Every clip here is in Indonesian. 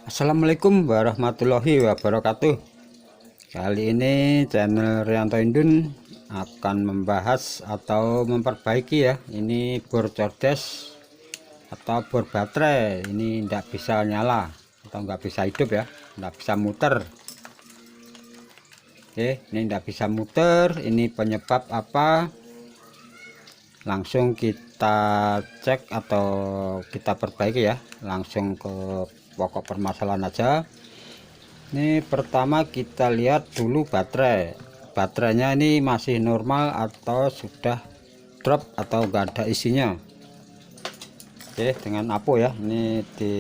Assalamualaikum warahmatullahi wabarakatuh. Kali ini channel Rianto Indun akan membahas atau memperbaiki ya, ini bor cordes atau bor baterai ini tidak bisa nyala atau nggak bisa hidup ya, nggak bisa muter. Oke, ini tidak bisa muter. Ini penyebab apa? Langsung kita cek atau kita perbaiki ya, langsung ke pokok permasalahan aja. Ini pertama kita lihat dulu baterainya ini masih normal atau sudah drop atau enggak ada isinya. Oke, dengan apo ya, ini di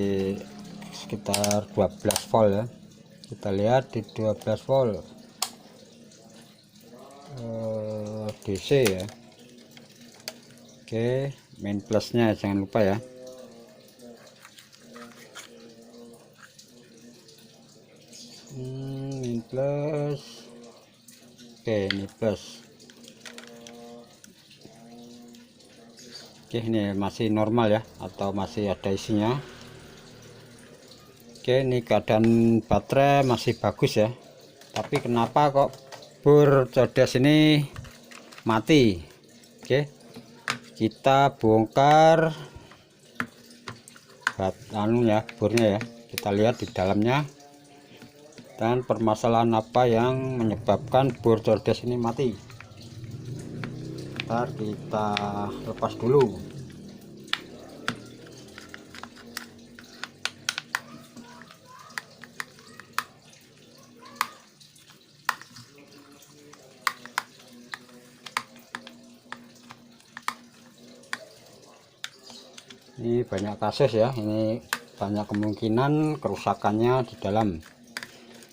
sekitar 12 volt ya, kita lihat di 12 volt DC ya. Oke, main plusnya jangan lupa ya. Ini plus. Oke, ini plus. Oke, ini masih normal ya, atau masih ada isinya. Oke, ini keadaan baterai masih bagus ya, tapi kenapa kok bor cordes ini mati? Oke, kita bongkar bornya ya, kita lihat di dalamnya dan permasalahan apa yang menyebabkan bor cordes ini mati. Ntar kita lepas dulu. Ini banyak kasus ya, ini banyak kemungkinan kerusakannya di dalam,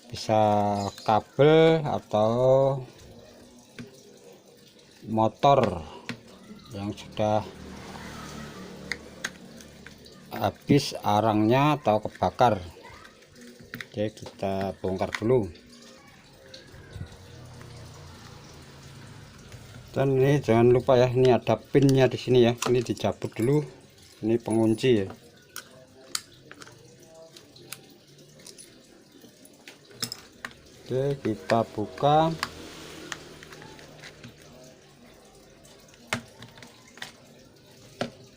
bisa kabel atau motor yang sudah habis arangnya atau kebakar. Oke, kita bongkar dulu. Dan ini jangan lupa ya, ini ada pinnya di sini ya, ini dicabut dulu. Ini pengunci ya. Oke, kita buka.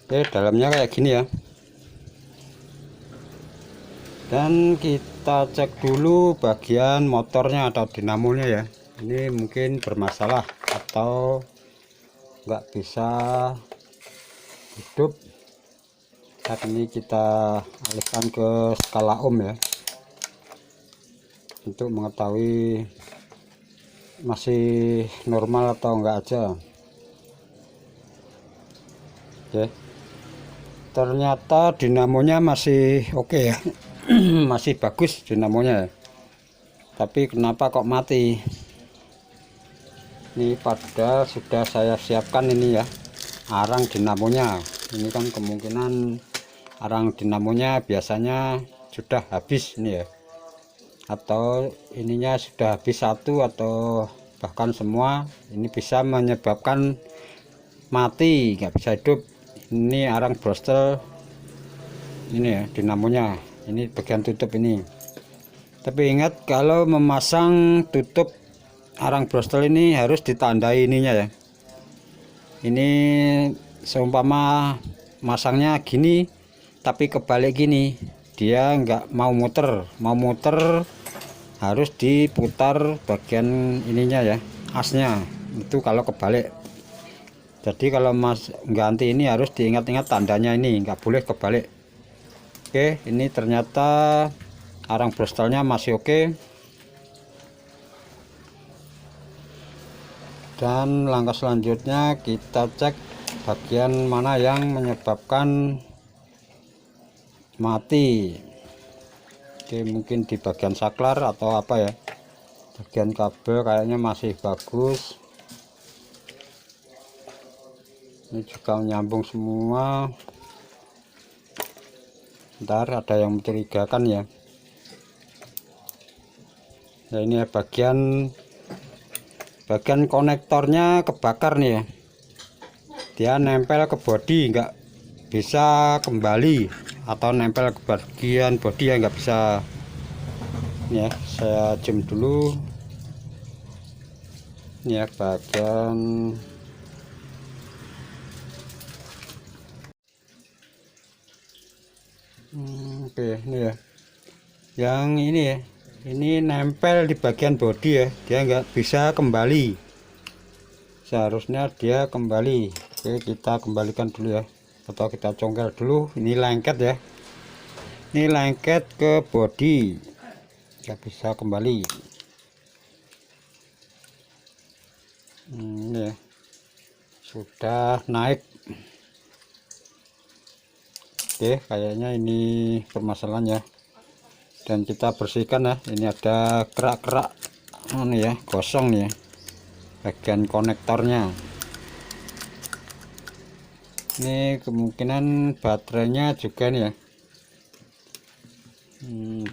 Oke, dalamnya kayak gini ya. Dan kita cek dulu bagian motornya atau dinamonya ya. Ini mungkin bermasalah atau nggak bisa hidup. Saat ini kita alihkan ke skala ohm ya, untuk mengetahui masih normal atau enggak aja. Oke, ternyata dinamonya masih oke ya. Masih bagus dinamonya, tapi kenapa kok mati? Ini padahal sudah saya siapkan ini ya, arang dinamonya. Ini kan kemungkinan arang dinamonya biasanya sudah habis ini ya, atau ininya sudah habis satu atau bahkan semua. Ini bisa menyebabkan mati, nggak bisa hidup. Ini arang brostel ini ya, dinamonya ini bagian tutup ini. Tapi ingat, kalau memasang tutup arang brostel ini harus ditandai ininya ya. Ini seumpama masangnya gini tapi kebalik gini, dia nggak mau muter harus diputar bagian ininya ya, asnya itu kalau kebalik. Jadi kalau mas ganti ini harus diingat-ingat tandanya, ini nggak boleh kebalik. Oke, ini ternyata arang brostelnya masih oke. Dan langkah selanjutnya kita cek bagian mana yang menyebabkan mati. Oke, mungkin di bagian saklar atau apa ya, bagian kabel kayaknya masih bagus. Ini juga nyambung semua. Ntar ada yang mencurigakan ya. Nah, ini ya, bagian konektornya kebakar nih ya, dia nempel ke bodi, nggak bisa kembali atau nempel ke bagian bodi ya, nggak bisa. Ini ya, saya zoom dulu. Ini ya bagian oke, ini ya yang ini ya, ini nempel di bagian bodi ya, dia nggak bisa kembali, seharusnya dia kembali. Oke, kita kembalikan dulu ya, atau kita congkel dulu. Ini lengket ya, ini lengket ke bodi, nggak bisa kembali. Ini ya sudah naik. Oke, kayaknya ini permasalahannya, dan kita bersihkan ya. Ini ada kerak-kerak ini ya, gosong nih ya bagian konektornya. Ini kemungkinan baterainya juga nih ya,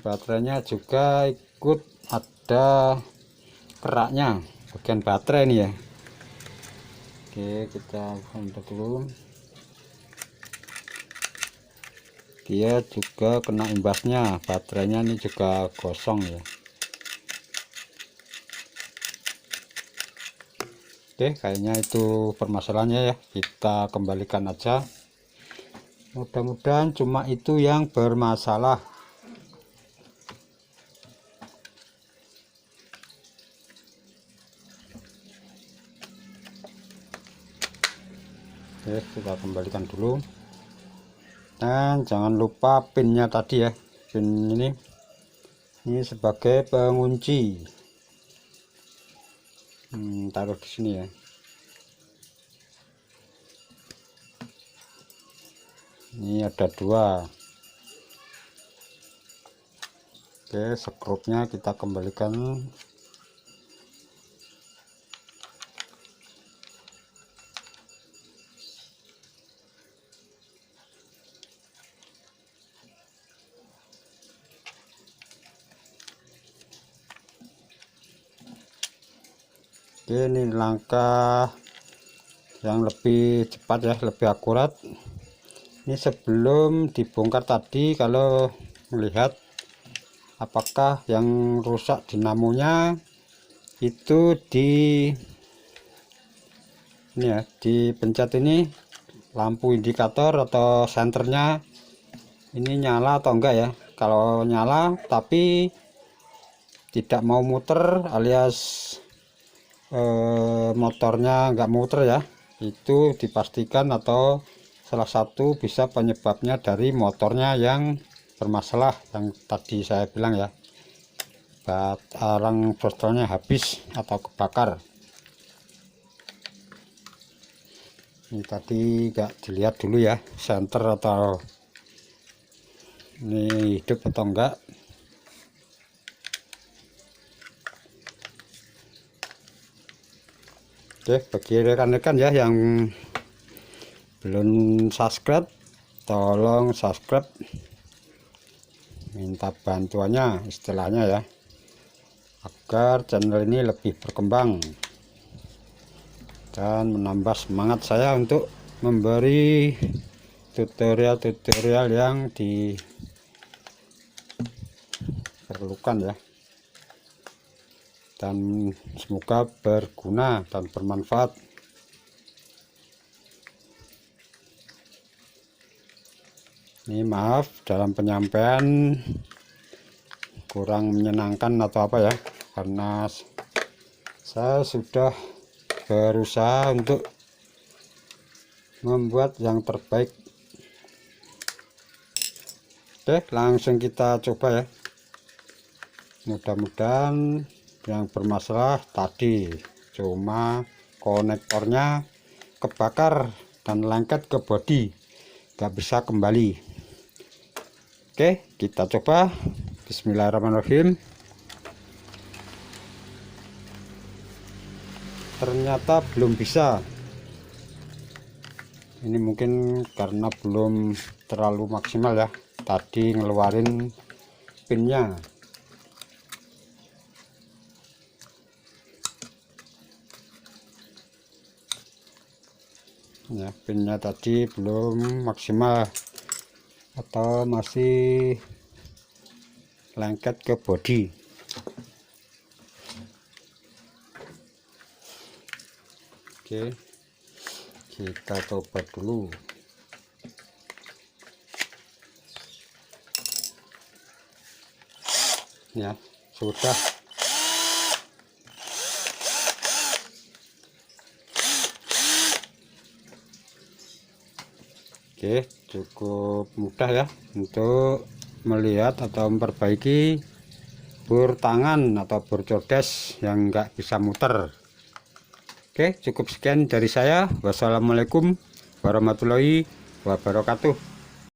baterainya juga ikut ada keraknya bagian baterai nih ya. Oke, kita buka dulu. Dia juga kena imbasnya, baterainya ini juga gosong ya. Oke, kayaknya itu permasalahannya ya, kita kembalikan aja. Mudah-mudahan cuma itu yang bermasalah. Oke, kita kembalikan dulu. Dan jangan lupa pinnya tadi ya, pin ini sebagai pengunci. Taruh di sini ya. Ini ada 2. Oke, skrupnya kita kembalikan. Oke, ini langkah yang lebih cepat ya, lebih akurat. Ini sebelum dibongkar tadi, kalau melihat apakah yang rusak dinamonya itu di ini ya, dipencet ini lampu indikator atau senternya ini nyala atau enggak ya. Kalau nyala tapi tidak mau muter alias motornya enggak muter ya, itu dipastikan atau salah satu bisa penyebabnya dari motornya yang bermasalah, yang tadi saya bilang ya, arang throttle-nya habis atau kebakar. Ini tadi enggak dilihat dulu ya, senter atau ini hidup atau enggak. Oke, bagi rekan-rekan ya yang belum subscribe, tolong subscribe, minta bantuannya istilahnya ya, agar channel ini lebih berkembang dan menambah semangat saya untuk memberi tutorial-tutorial yang diperlukan ya, dan semoga berguna dan bermanfaat. Ini maaf dalam penyampaian kurang menyenangkan atau apa ya, karena saya sudah berusaha untuk membuat yang terbaik. Oke, langsung kita coba ya. Mudah-mudahan yang bermasalah tadi cuma konektornya kebakar dan lengket ke bodi, nggak bisa kembali. Oke, kita coba. Bismillahirrahmanirrahim. Ternyata belum bisa. Ini mungkin karena belum terlalu maksimal ya, tadi ngeluarin pinnya. Ya, pinnya tadi belum maksimal atau masih lengket ke bodi. Oke, kita coba dulu. Ya, sudah. Oke, cukup mudah ya untuk melihat atau memperbaiki bor tangan atau bor codes yang enggak bisa muter. Oke, cukup sekian dari saya. Wassalamualaikum warahmatullahi wabarakatuh.